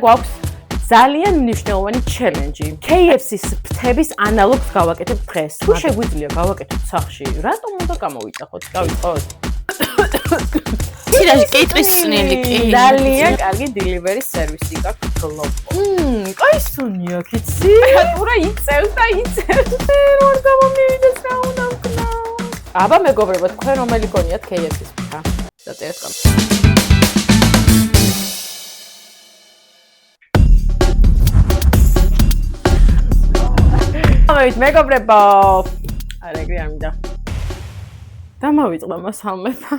გვაქვს ძალიან მნიშვნელოვანი ჩელენჯი. KFC-ის ფრთების ანალოგს გავაკეთებ დღეს. თუ შეგვიძლია გავაკეთოთ სახში, რატომ უნდა გამოვიძახოთ? გავიწყოთ. თირაჟი კეიტრისნელი კი. ძალიან კარგი delivery service-ი გაქვს გლობო. კაი სუნია კიცი. ხატურა იწევს და იწევს. როგორ გამომივიდეს რა უნდა ვქნა. აბა მეგობრებო, თქვენ რომელი გონიათ KFC-ის ფრთა? დაწერეთ კომენტარში. მეგობრებო, არეგრი არ მინდა. დამავიწყდა მასალმება.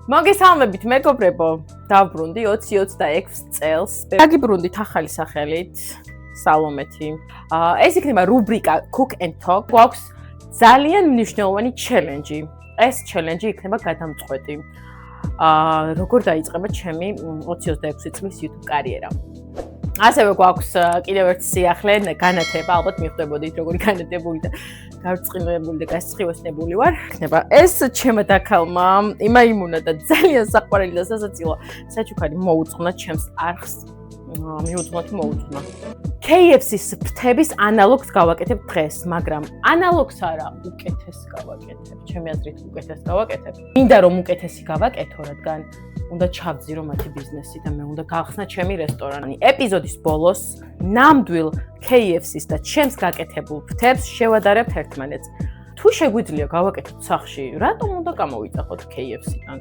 მოგესალმებით მეგობრებო, დავბრუნდი 2026 წელს. დაგიბრუნდით ახალი სახელით, სალომეთი. ეს იქნება რუბრიკა Cook and Talk. გვაქვს ძალიან მნიშვნელოვანი ჩელენჯი. ეს ჩელენჯი იქნება გადამწყვეტი. როგორ დაიწყება ჩემი 2026 წლის YouTube კარიერა. ასევე გვაქვს კიდევ ერთი სიახლე, განათება, ალბათ მიხვდებოდით, როგორი განათებული და გარწყინებული და გასწრიოსნებული ვარ. იქნება ეს ჩემო დაქალმა, იმაიმუნა და ძალიან საყვარელი და სასაცილო საჩუქარი მოუწყნა ჩემს არხს. მიუძღოთ მოუწყნა. KFC-ის ფრთების ანალოგს გავაკეთებ დღეს, მაგრამ ანალოგს არა, უკეთეს გავაკეთებ. ჩემი აზრით უკეთეს გავაკეთებ. მინდა რომ უკეთესი გავაკეთო, რადგან უნდა ჩავძირო მათი ბიზნესი და მე უნდა გავხსნა ჩემი რესტორანი. ეპიზოდის ბოლოს ნამდვილ KFC-ის და ჩემს გაკეთებულ ფრთებს შევადარებთ ერთმანეთს. თუ შეგვიძლია გავაკეთოთ სახში, რატომ უნდა გამოვიძახოთ KFC-დან?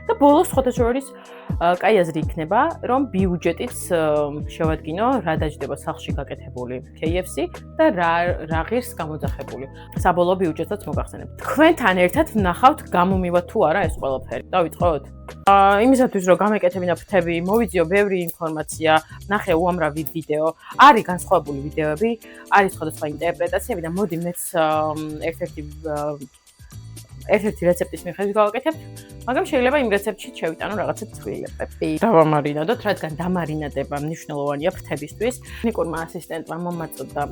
და ბოლოს ხოთაშორის კაი აზრი იქნება, რომ ბიუჯეტიც შევადგინო, რა დაჯდება სახში გაკეთებული KFC და რა ღირს გამოძახებული. საბოლოო ბიუჯეტსაც მოგახსენებ. თქვენთან ერთად ვნახავთ გამომივა თუ არა ეს ყველაფერი. დავიწყოთ? იმისათვის რომ გამეკეთებინა ფრთები, მოვიძიო ბევრი ინფორმაცია, ნახე უამრავი ვიდეო, არის განსხვავებული ვიდეოები, არის სხვადასხვა ინტერპრეტაციები და მოდი მეც ერთ-ერთი რეცეპტის მიხედვით გავაკეთებ, მაგრამ შეიძლება იმ რეცეპტში შევიტანო რაღაცა ცვლილებები. დავამარინადოთ, რადგან დამარინადება მნიშვნელოვანია ფრთებისთვის. ტექნიკურმა ასისტენტმა მომაწოდა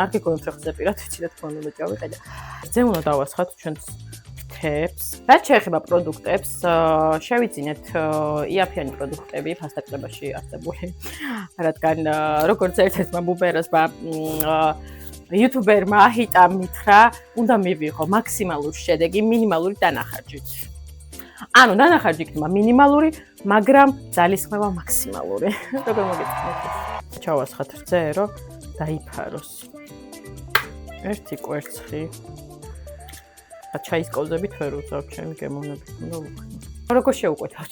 არ გეკონოთ ხზე პირად ვიცი რა თქმა უნდა წავიყიდე. ძე უნდა დავასხათ ჩვენს ფრთებს. რაც შეეხება პროდუქტებს, შევიძინეთ იაფიანი პროდუქტები ფასტაკლებაში არსებული. რადგან როგორც ერთ-ერთმა ბუბერასმა YouTuber-მა აჰიტა მითხრა, უნდა მივიღო მაქსიმალური შედეგი მინიმალური დანახარჯით. ანუ დანახარჯი იქნება მინიმალური, მაგრამ ძალისხმევა მაქსიმალური. როგორ მოგეწონათ? ჩავასხათ რძე, რომ დაიფაროს. ერთი კვერცხი. ჩაის კოვზებით ვერ უძავთ ჩემი გემოვნებით უნდა ვუხსნო. როგორ შევუკვეთავთ?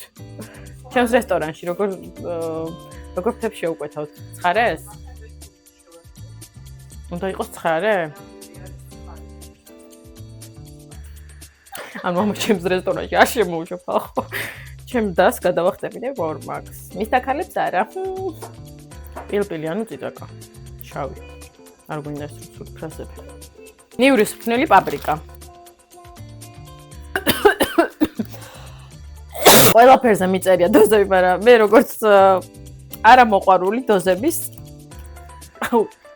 ჩემს რესტორანში როგორ ფრთებს შევუკვეთავთ? ცხარეს? უნდა იყოს ცხარე? ანუ ჩემს რესტორანში არ შემოუშვებ ხო? ჩემ დას გადავახტებინე ვორმაქს. მის დაქალებს არა. პილპილი ანუ წიწაკა. შავი. არ გვინდა ეს სუფრასები. ნივრის ფნელი პაპრიკა. ყველაფერზე მიწერია დოზები, მაგრამ მე როგორც არა მოყვარული დოზების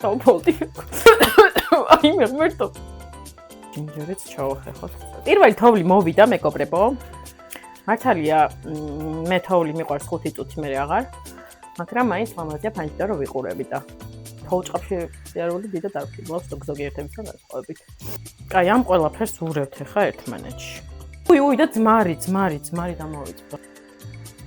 თავბოლდი. აი მე მერტო. ჯინჯერიც ჩავახეხოთ. პირველი თოვლი მოვიდა მეგობრებო. მართალია მე თოვლი მიყვარს 5 წუთი მე აღარ. მაგრამ მაინც მომაზია ფანჯდა რომ ვიყურები და თოვლჭყაფში სიარული დიდად არ ვკიდავს ზოგიერთებისგან განსხვავებით. კაი ამ ყველაფერს ვურევთ ახლა ერთმანეთში. უი და ძმარი დამოვიწყო.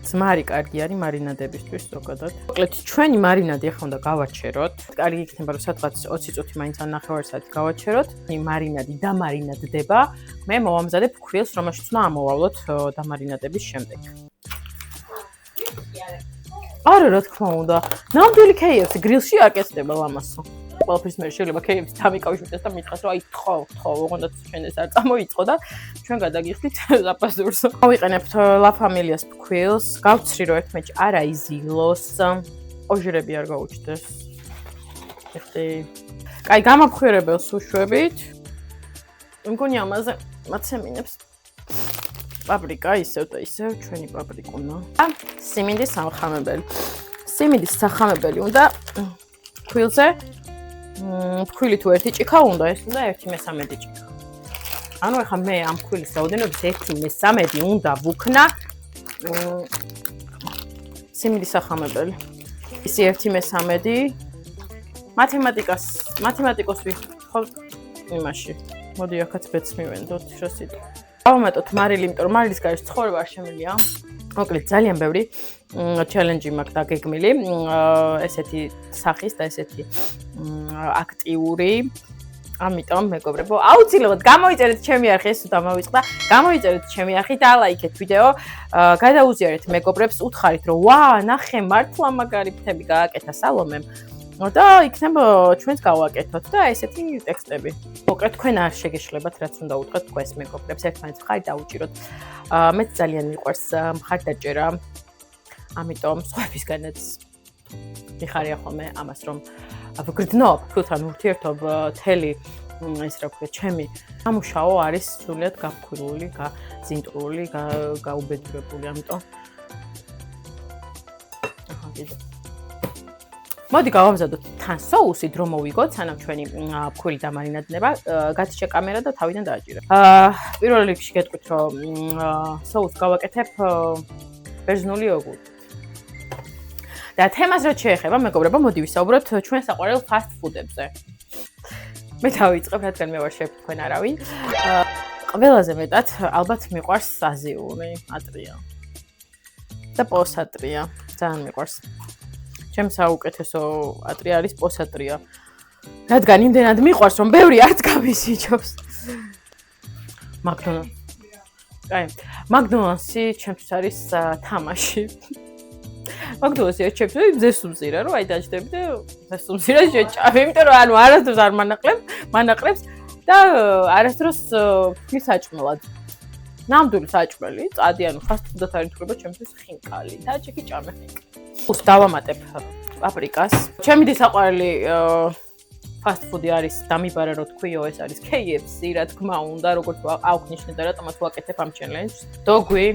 ძმარი კარგი არის მარინადებისთვის ზოგადად. მოკლედ ჩვენი მარინადი ახლა უნდა გავაჩეროთ. კარგი იქნება რომ სადღაც 20 წუთი მაინც ან ნახევარი საათი გავაჩეროთ. მარინადი დამარინადდება. მე მოვამზადებ ფქვილს, რომელშიც უნდა ამოვავლოთ დამარინადების შემდეგ. არა რა თქმა უნდა. ნამდვილი KFC გრილში არ კეთდება ლამასო. ყველაფერს მე შეიძლება KFC დამიკავშირდეს და მითხრას რომ აი თხო, ოღონდ ჩვენ ეს არ წამოიწყო და ჩვენ გადაგიხდით ლაპაზურს. ავიყენებთ La Familia's ფქვილს, გავცრი რომ ერთმეჭ არ აიზილოს, ოჟირები არ გაუჩნდეს. ეხლა კაი გამაფხვირებელს უშვებით. მგონი ამაზე მაცემინებს. პაპრიკა ისევ და ისევ ჩვენი პაპრიკუნა. სიმინდის სამხამებელი. სიმინდის სახამებელი უნდა ფქვილზე ფქვილი თუ ერთი ჭიქა უნდა, ეს უნდა 1/3 ჭიქა. ანუ ახლა მე ამ ფქვილის რაოდენობის 1/3 უნდა ვუქნა სიმინდის სახამებელი. ისი 1/13 მათემატიკოსი ხო იმაში. მოდი აქაც ბეც მივენდოთ შოსით. ავამატოთ მარილი, იმიტომ რომ მარილის გარშ ცხოვრება არ შემიძლია. მოკლედ ძალიან ბევრი ჩელენჯი მაქვს დაგეგმილი. ესეთი სახის და ესეთი აქტიური. ამიტომ მეგობრებო, აუცილებლად გამოიწერეთ ჩემი არხი, ეს თუ დამოვიწყდა, გამოიწერეთ ჩემი არხი და ლაიქეთ ვიდეო, გადაუზიარეთ მეგობრებს, უთხარით რომ ვა, ნახე, მართლა მაგარი ფრთები გააკეთა სალომემ. და იქნება ჩვენს გავაკეთოთ და ესეთი ტექსტები. მოკლედ თქვენ არ შეგეშლებათ, რაც უნდა უთხრათ თქვენს მეგობრებს, ერთმანეთს ხარ დაუჭიროთ. მეც ძალიან მიყვარს მხარდაჭერა. ამიტომ სხვებისგანაც მიხარია ხოლმე ამას, რომ ვგრძნობ თქვენ ურთიერთობ თელი ეს რა ვქოთ, ჩემი სამუშაო არის სრულიად გაფქვილული, გაზინტრული, გაუბედურებული, ამიტომ მოდი გავამზადოთ თან соуსი, დრო მოვიგოთ, სანამ ჩვენი ფქვილი დამარინადნება, გათიშე კამერა და თავიდან დააჭირე. პირველ რიგში გეტყვით, რომ соуს გავაკეთებ ბერძნული იოგურტით. და თემას რაც შეეხება, მეგობრებო, მოდი ვისაუბროთ ჩვენ საყვარელ fast food-ებზე. მე დავიწყებ, რადგან მე ვარ შეფ, თქვენ არავინ. ყველაზე მეტად ალბათ მიყვარს აზიური ატრია. და პოსატრია, ძალიან მიყვარს. ჩემს საუკეთესო ატრია არის პოსატრია. რადგან იმდენად მიყვარს, რომ ბევრი არც გამისიჯობს. მაგდონალდსი ჩემთვის არის თამაში. მაგდონალდსი ჩემთვის ზესუმზირა, რომ აი დაჭდები და ზესუმზირა შეჭავი, იმიტომ რომ ანუ არასდროს არ მანაყრებს და არასდროს ფრის საჭმელად. ნამდვილი საჭმელი, წადი ანუ fast food-ად არ ითვლება ჩემთვის ხინკალი და ჩეკი ჭამე ხინკალი. დავამატებ პაპრიკას. ჩემი საყვარელი fast food-ი არის დამიბარა რო თქვიო, ეს არის KFC, რა თქმა უნდა, როგორც აღვნიშნე და რატომაც ვაკეთებ ამ challenge-ს. დოგვი.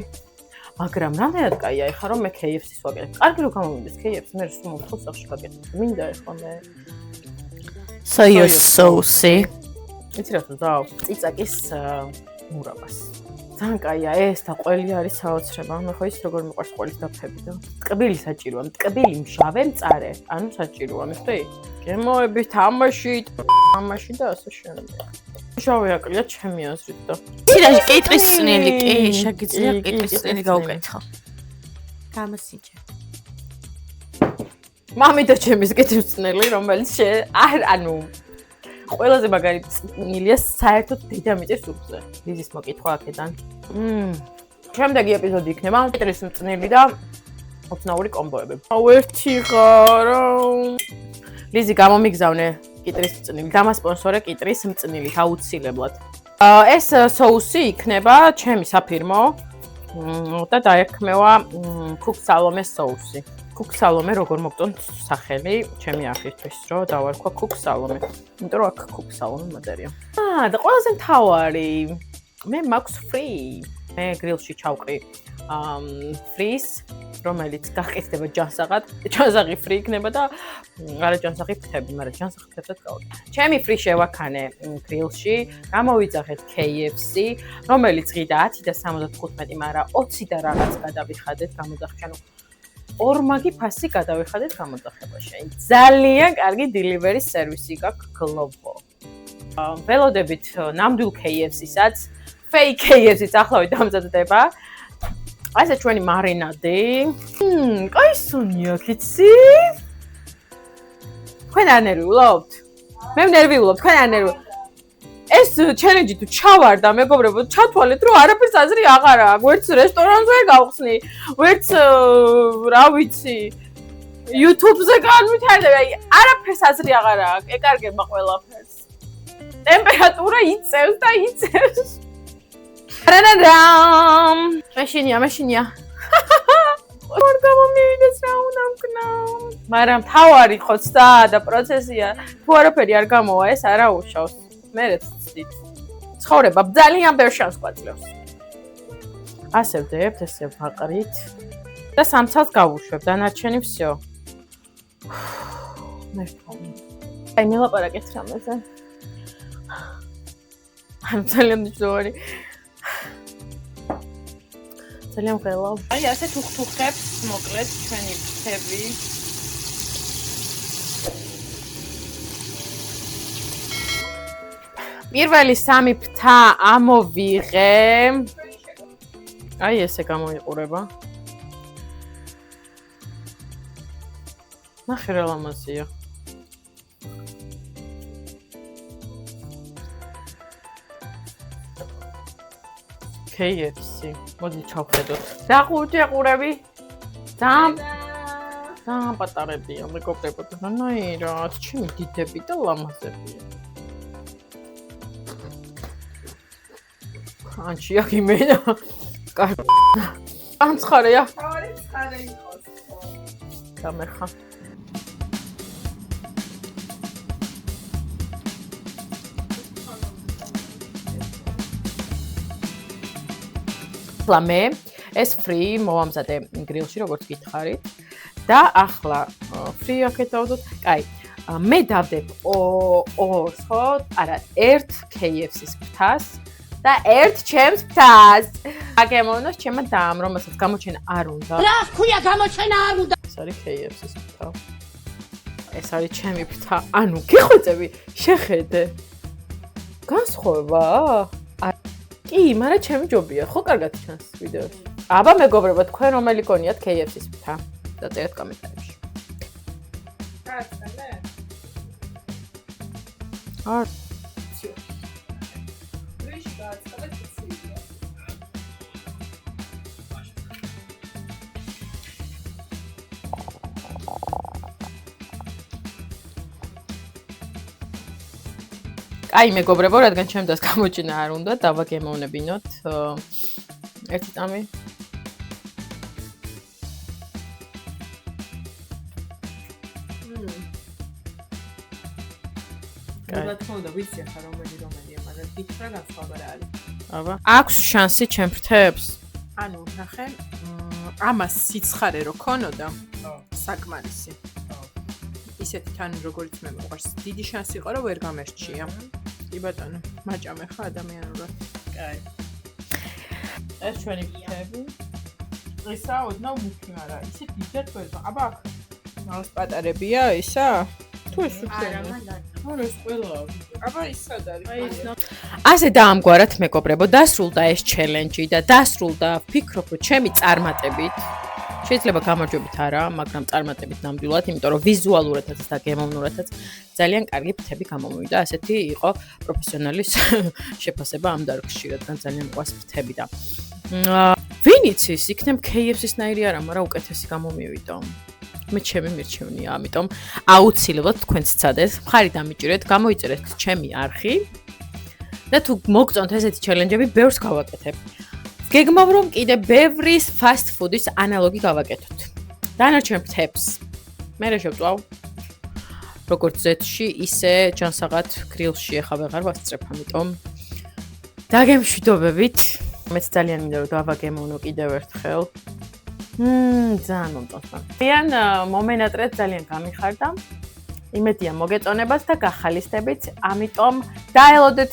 მაგრამ რამდენად კაია ეხა რომ მე KFC-ს ვაკეთებ. კარგი რომ გამომიდეს KFC, მე სულ მომთხოვ სახში ვაკეთებ. მინდა ეხლა მე soya sauce-ი. იცი რა თუ დავ წიწაკის მურაბას. ძალიან კაია ეს და ყველი არის საოცრება. მე ხო ის როგორ მიყვარს ყველის დაფები და ტკბილი საჭიროა, ტკბილი მშავე მწარე. ანუ საჭიროა, მიხდი? გემოებით, ამაში და ასე შემდეგ. მშავე აკლია ჩემი აზრით და. ცირაში კიტრის წნილი, კი, შეგიძლია კიტრის წნილი გავუკეთო. გამოსიჯე. მამიდა ჩემის კიტრის წნილი, რომელიც ანუ ყველაზე მაგარი წნილია საერთოდ დედამიწის სუფზე. ლიზის მოკითხვა აქედან. შემდეგი ეპიზოდი იქნება კიტრის წნილი და ოცნაური კომბოები. ერთი ღარა. ლიზი გამომიგზავნე კიტრის წნილი. დამასპონსორე კიტრის წნილით აუცილებლად. ეს соуსი იქნება ჩემი საფირმო და დაექმევა Cook Salome соуსი. Cook Salome როგორ მოგწონთ სახელი ჩემი არხისთვის, რომ დავარქვა Cook Salome. იმიტომ რომ აქ Cook Salome მოდერია. და ყველაზე მთავარი, მე მაქვს free. მე გრილში ჩავყრი fries, რომელიც გახეთდება ჯანსაღად. ჯანსაღი free იქნება და არა ჯანსაღი ფრთები, მაგრამ ჯანსაღი ფრთებსაც გავაკეთე. ჩემი free შევაქანე გრილში, გამოვიძახეთ KFC, რომელიც ღიდა 10 და 75, მაგრამ 20 და რაღაც გადავიხადეთ გამოძახში, ანუ ორმაგი ფასი გადავიხადეთ გამოძახებაში. ძალიან კარგი delivery service-ი გაქვს Glovo. ველოდებით ნამდვილ KFC-საც, fake KFC-ს ახლავე დამზადდება. ასე ჩვენი მარინადი. კაისუნია, კიცი. თქვენ არ ნერვიულობთ? მე ნერვიულობ, თქვენ არ ნერვიულობთ. ეს challenge თუ ჩავარდა, მეგობრებო, ჩათვალეთ, რომ არაფერს აზრი აღარ აქვს. ვერც რესტორანზე გავხსნი, ვერც რა ვიცი, YouTube-ზე განვითარდება, არაფერს აზრი აღარ აქვს. ეკარგება ყველაფერს. ტემპერატურა იწევს და იწევს. რანადამ. მეშინია. ორ გამომივიდეს რა უნდა ვქნა. მაგრამ თავარი ხოცდა და პროცესია. თუ არაფერი არ გამოვა, ეს არა უშავს. მერეც ვცდით. ცხოვრება ძალიან ბევრ შანსს გვაძლევს. ასე ვდებთ, ესე ვაყრით და სამცას გავუშვებ. დანარჩენი всё. მე ვთქვი. აი მელაპარაკეთ რამეზე. ძალიან მნიშვნელოვანი. ძალიან ღელავ. აი ასეთ უხთუხებს მოკლედ ჩვენი ფრთები. პირველი 3 ფრთა ამოვიღე. აი ესე გამოიყურება. ნახე რა ლამაზია. KFC. მოდი ჩავხედოთ. რა ხუთი ყურები? ძალიან პატარებია, მეგობრებო. ნაირად, ჩემი დიდები და ლამაზებია. ანჩი აგიმენა. ანცხარეა. ცხარე იყოს. გამერხა. ლამე ეს ფრი მოვამზადე გრილში როგორც გითხარით და ახლა ფრი აქეთ დავდოთ. კაი, მე დავდებ ორს ხო? არა, ერთ KFC-ის ფრთას და ერთ ჩემს ფრთას. აგემოვნოს ჩემმა დამ, რომელსაც გამოჩენა არ უნდა. რა ქვია გამოჩენა არ უნდა? ეს არის KFC-ის ფრთა. ეს არის ჩემი ფრთა. ანუ გიხვეწები, შეხედე. განსხვავება? კი, მაგრამ ჩემი ჯობია, ხო კარგად ჩანს ვიდეოში. აბა მეგობრებო, თქვენ რომელი გონიათ KFC-ის ფრთა? დაწერეთ კომენტარებში. გააცანე? არ რიში გააცანე ციცია. აი მეგობრებო, რადგან ჩემ დას გამოჩენა არ უნდა, დავაგემოვნებინოთ ერთი წამი. რა თქმა უნდა, ვიცი ახლა რომელია, მაგრამ გითხრა განსხვავება რა არის. აბა, აქვს შანსი ჩემ ფრთებს? ანუ ნახე, ამას სიცხარე რო ქონოდა, საკმარისი. ისეთი თან როგორც მე მოყვარს, დიდი შანსი იყო რომ ვერ გამერჩია. კი ბატონო, მაჭამე ხა ადამიანურად. კაი. ეს ჩვენი ფრთები. ისა ოდნავ მუქი არა, ისე დიდად ვერ. აბა აქ მას პატარებია ისა? თუ ეს უჩვენე? არა, ეს ყველა. აბა ისად არის. აი ეს ასე დაამგვარად მეგობრებო, დასრულდა ეს ჩელენჯი და დასრულდა, ვფიქრობ, რომ ჩემი წარმატებით შეიძლება გამარჯვებით არა, მაგრამ წარმატებით ნამდვილად, იმიტომ რომ ვიზუალურადაც და გემოვნურადაც ძალიან კარგი ფრთები გამომივიდა. ასეთი იყო პროფესიონალის შეფასება ამ დარგში, რადგან ძალიან მყავს ფრთები და ვინ იცის, იქნებ KFC-ის ნაირი არა, მაგრამ უკეთესი გამომივიდა. მე ჩემი მირჩევნია, ამიტომ აუცილებლად თქვენც ცადეთ, მხარი დამიჭირეთ, გამოიწერეთ ჩემი არხი და თუ მოგწონთ ესეთი ჩელენჯები, ბევრს გავაკეთებ. გეგმავ რომ კიდე ბევრი fast food-ის ანალოგი გავაკეთოთ. დანარჩენ ფრთებს მე რა შევწვავ? როგორც Z-ში, ისე ჯანსაღად გრილში ახლა ვეღარ ვასწრებ, ამიტომ დაგემშვიდობებით. მეც ძალიან მინდა რომ დავაგემოვნო კიდევ ერთხელ. ძალიან მომწონს. ძალიან მომენატრეთ, ძალიან გამიხარდა. იმედია მოგეწონებათ და გახალისდებით, ამიტომ დაელოდეთ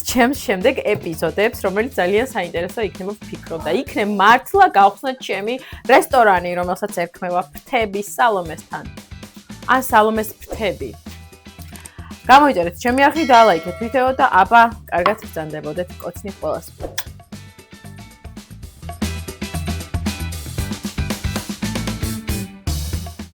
ჩემს შემდეგ ეპიზოდებს, რომელიც ძალიან საინტერესო იქნება ვფიქრობ და იქნებ მართლა გავხსნათ ჩემი რესტორანი, რომელსაც ერქმევა ფრთები სალომესთან. ან სალომეს ფრთები. გამოიწერეთ ჩემი არხი და ლაიქეთ ვიდეო და აბა, კარგად ბრძანდებოდეთ, კოცნით ყველას.